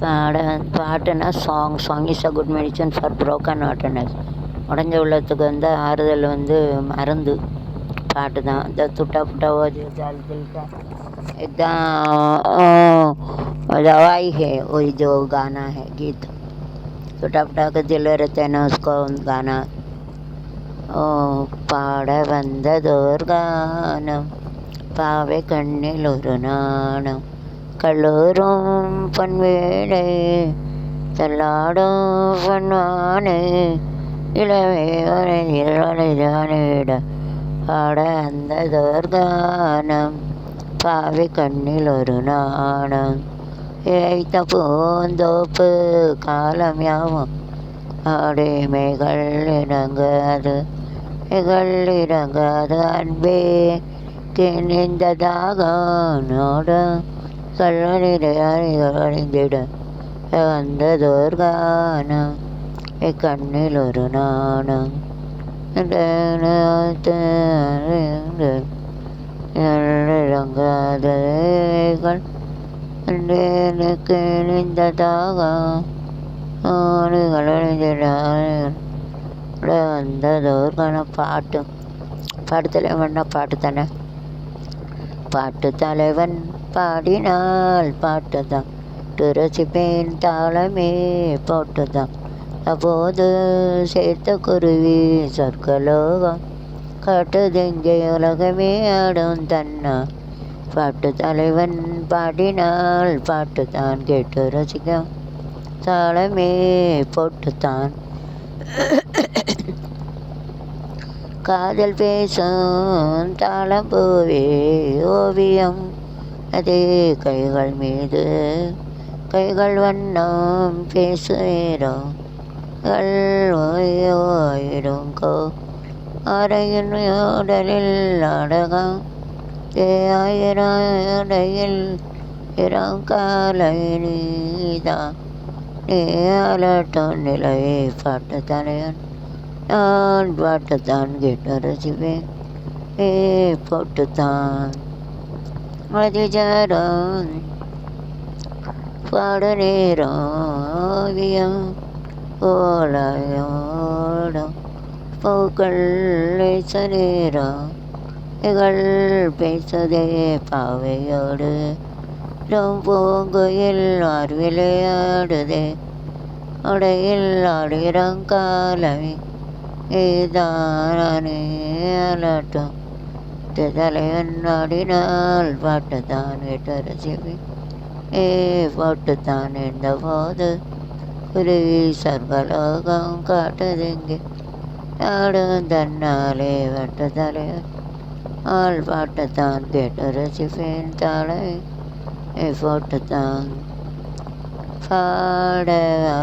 பாட பாட்டுனா song is a good medicine for broken heartedness. உடஞ்ச உள்ளத்துக்கு ஆறுதல் மருந்து பாட்டு தான். இந்த துட்டா புட்டாவோ ஜால் தில் का एकदम दवाई है वही जो गाना है गीत टूटा फुटा के दिल रहते हैं ना उसको गाना. ஓ பாட வந்ததோர் கானம் பாவை கண்ணில் ஒரு நாணம் கல்லூரும் பண்வேளை தள்ளாடும் பண்வானே இளவேனிட பாட வந்ததோர் கானம் பாவை கண்ணில் ஒரு நாணம் இழைத்த பூந்தோப்பு காலம் யாவும் ஆடைமைகள் இறங்காது அன்பே கிணிந்ததாக நோட கல்லறிந்திட வந்ததோர் கானம் கண்ணில் ஒரு நாணம் இறங்காதகள் கிணிந்ததாக வந்ததோர் பாட்டு பாட்டு தலைவன் பாட்டு தானே. பாட்டு தலைவன் பாடினால் பாட்டு தான் ரசிப்பேன் தாளமே போட்டு தான் அப்போது சேர்த்த குருவி சொற்கலோகம் காட்டுதெங்கே உலகமே ஆடும் தன்னா. பாட்டு தலைவன் பாடினால் பாட்டு தான் கேட்டு ரசிக்க தாளமே போட்டுத்தான் காதல் பேசும் தாளம்பூவே ஓவியம் அதே கைகள் மீது கைகள் வண்ணம் பேசுகிறோம் ஓயிடுங்கோ அறையின் உடலில் நாடகம் ஆயிரம் இறங்காலை நீதான் நீ அலட்டும் நிலை பாட்டு தலைவன் நான் பாட்டுத்தான் கேட்டு ரசிப்பேன் போட்டுத்தான் அதிஜாரம் பாட நேரம் ஓவியம் ஓலாயோடம் பூக்கள் நேச நேரம் இகள் பேசதே பாவையோடு பூங்குயில் விளையாடுதே உடையில் ஆடுகிறங்காலமே ஏதானே அலட்டும் தலைவன் ஆடினால் பாட்டுத்தான் கேட்டு ரசிப்பேன் போட்டுத்தான் இருந்த போது குருவி சர்வலோகம் காட்டுதெங்கே ஆடும் தன்னாலே வட்ட தலைவன் ஆள் பாட்டுத்தான் கேட்டு ரசிப்பேன் தாளை போட்டுத்தான் பாடவா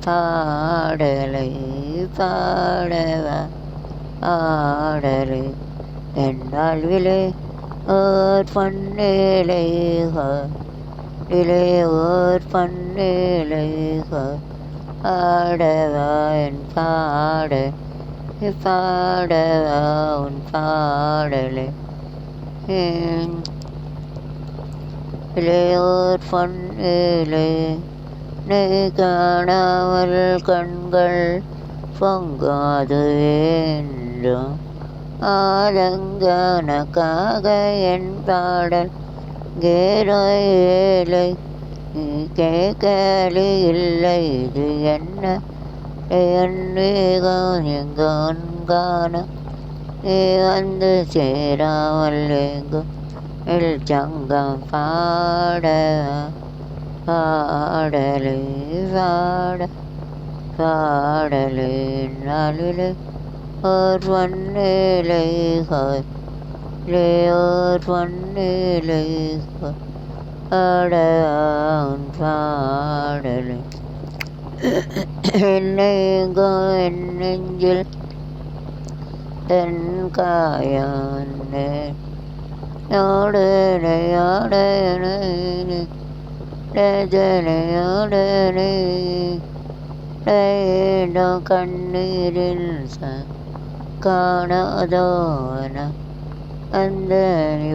பாடலை பாடவா ஆடலை என்றால் விலை ஓர் பண்ணேலை ஓர் பண்ணேலை ஆடவா என் பாட பாடவா உன் பாடலை இளையோர் பொன்னிலை நீ காணாமல் கண்கள் பொங்காது என்றும் ஆலங்கனக்காக என் பாடல் கேலை கேட்கலி இல்லை இது என்ன என் வேகம் எங்கான நீ வந்து சேராமல் எங்கும் சங்கம் பாட பாடலே பாட பாடலே நாளிலே ஓர் வண்ணேலை ஓர் வண்ணேலை பாடன் பாடலே என்னைங்கோ என் நெஞ்சில் தென் காயானே கண்ணீரில் காணாதோன அந்த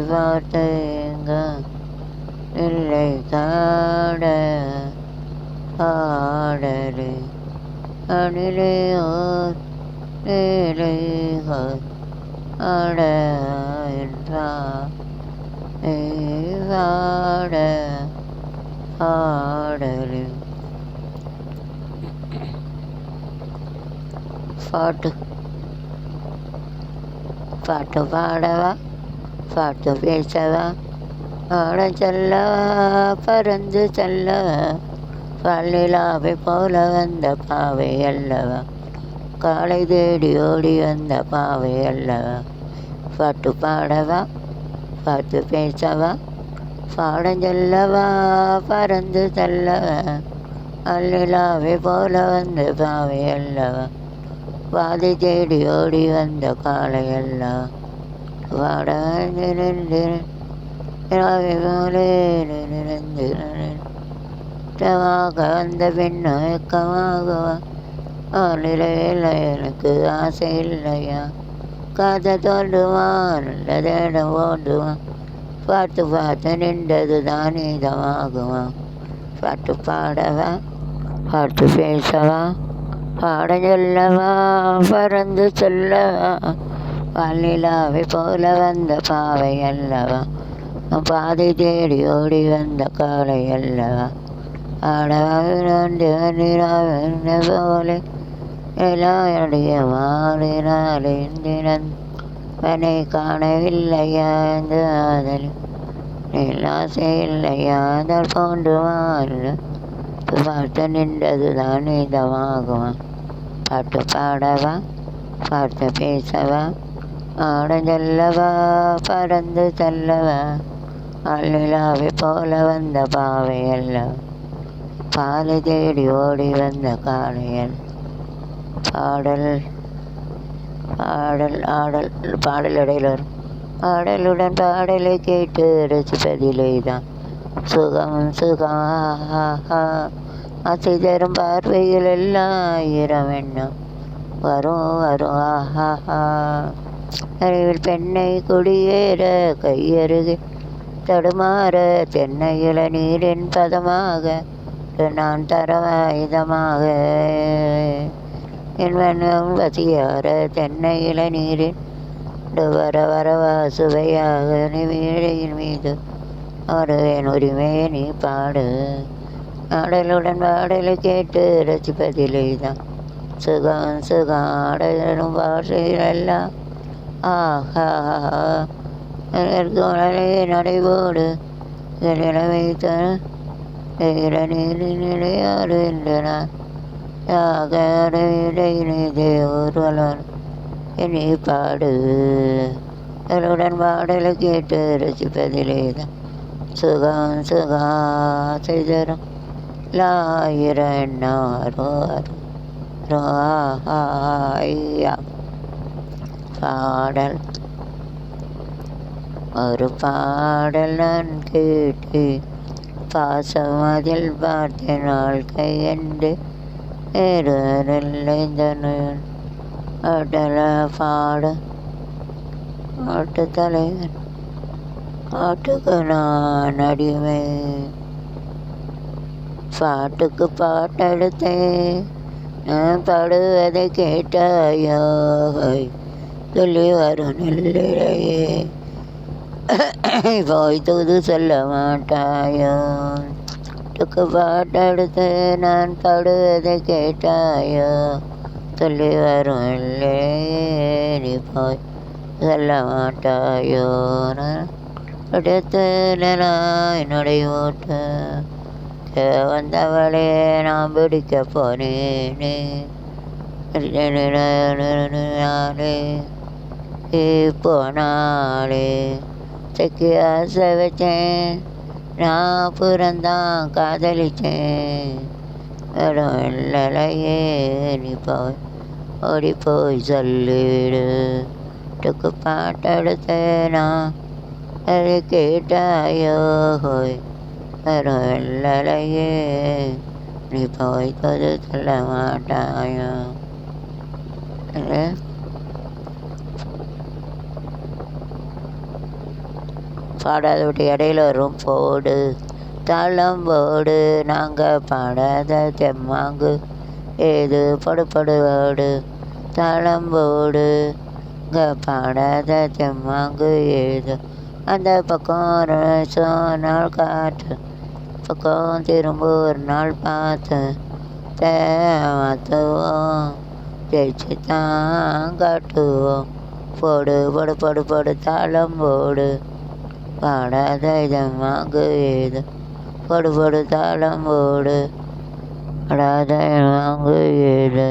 வார்த்தைங்க இல்லை காட ஆடலே அணிலே ஓர் ஏழைகள் ஆட என்றார் ஆட ஆடலே. பாட்டு பாட்டு பாடவா, பாட்டு பேசவா, ஆட செல்லவா, பறந்து செல்லவா, பல்லிலாவை போல வந்த பாவை அல்லவா, காலை தேடி ஓடி வந்த பாவை அல்லவா. பாட்டு பாடவா, பாட்டு பேசவா, பாடம் செல்லவா, பறந்து செல்லவா, அல்லிலாவை போல வந்த பாவை அல்லவா, பாதை தேடி ஓடி வந்த காலை அல்லவா. பாட வந்த பெண்ணு வெக்கமாகவா, ஆளிலையில் எனக்கு ஆசை இல்லையா, காதை தோண்டுவான் நல்லதேடம் ஓண்டுவான், பார்த்து பார்த்து நின்றது தான் இதமாகுமா. பாட்டு பாடவா, பாட்டு பேசவா, பாட சொல்லவா, பறந்து சொல்லவா, பல்லிலாவை போல வந்த பாவை அல்லவா, பாதை தேடி ஓடி வந்த காலை அல்லவா. ஆடவாண்டு வந்திராவென்ன போலே எல்லாருடைய மாறினாலே வனை காணவில்லையா இந்த ஆதல் ஆசை இல்லையா அதல் போன்று மாறு பார்த்து நின்றது தான் இதமாகுமா. பாட்டு பாடவா, பாட்டு பேசவா, ஆட செல்லவா, பறந்து செல்லவா, அல்லிலாவை போல வந்த பாவை அல்லவா, பாலை தேடி ஓடி வந்த காளையல். பாடல் பாடல் ஆடல் பாடல் இடையில் வரும். ஆடலுடன் பாடலை கேட்டு ரசிப்பதிலே தான் சுகம் சுகம். ஆசை தரும் பார்வைகள் எல்லாம் ஆயிரம் எண்ணம் வரும் வரும் ஆஹா. அறிவில் பெண்ணை குடியேற கையருகே தடுமாற தென்னையில நீரின் பதமாக நான் தரவாயுதமாக என் மனம் வசியார தென்னையில நீரின் வர வரவா சுவையாக நீ வீழையின் மீது ஒரு என் உரிமையை நீ பாடு. ஆடலுடன் பாடலை கேட்டு ரசிப்பதிலே தான் சுகம் சுகம். ஆடலும் பாஷைகளெல்லாம் ஆஹா நடைபோடு வைத்த நிலையாடு என்றான் ஒருவன் என்னை பாடு. அவளுடன் பாடலை கேட்டு ரசிப்பதிலே தான் சுகம் சுகம் செய்தரும் லாயிரம் எண்ணாரோ ஐயா. பாடல் ஒரு பாடல் நான் கேட்டு பாசம் அதில் பார்த்த நாள் கையண்டு ஏறுதலைந்தனன் அடல பாட ஆட்டு தலைவன் ஆட்டுக்கு நான் அடிமை. பாட்டுக்கு பாட்டெடுத்தேன் நான் பாடுவதை கேட்டாயோ சொல்லி வரும் நெல்லையே போய் தூது சொல்ல மாட்டாயோ. பாட்டுக்கு பாட்டெடுத்து நான் பாடுவதை கேட்டாயோ சொல்லி வரும் இல்லையே நீ போய் சொல்ல மாட்டாயோ. அடுத்து என்னுடைய ஓட்டு வந்தவளே நான் பிடிக்க போனேனே போனாலே செக்கு ஆசை வச்சேன் நான் புறந்தான் காதலிச்சேன். இடம் இல்லையே நீ போய் ஓடி போய் சொல்லிவிடு. டுக்கு பாட்டெடுத்தேனா அதை கேட்டாயோ இடம் இல்லையே நீ போய் தொது சொல்ல மாட்டாயோ. பாடாத விட்டு இடையில வரும் போடு தாளம் போடு நாங்கள் பாடாத தெம்மாங்கு ஏது படுபடுவோடு தாளம் போடு பாடாத தெம்மாங்கு ஏது அந்த பக்கம் நாள் காற்று பக்கம் திரும்ப ஒரு நாள் பார்த்து தேமாத்துவோம் ஜெயிச்சு தான் காட்டுவோம் போடு போடு போடு போடு தாளம் போடு பாடாத தெம்மாங்கு ஏது போடு போடு தாளம் போடு பாடாத தெம்மாங்கு ஏது.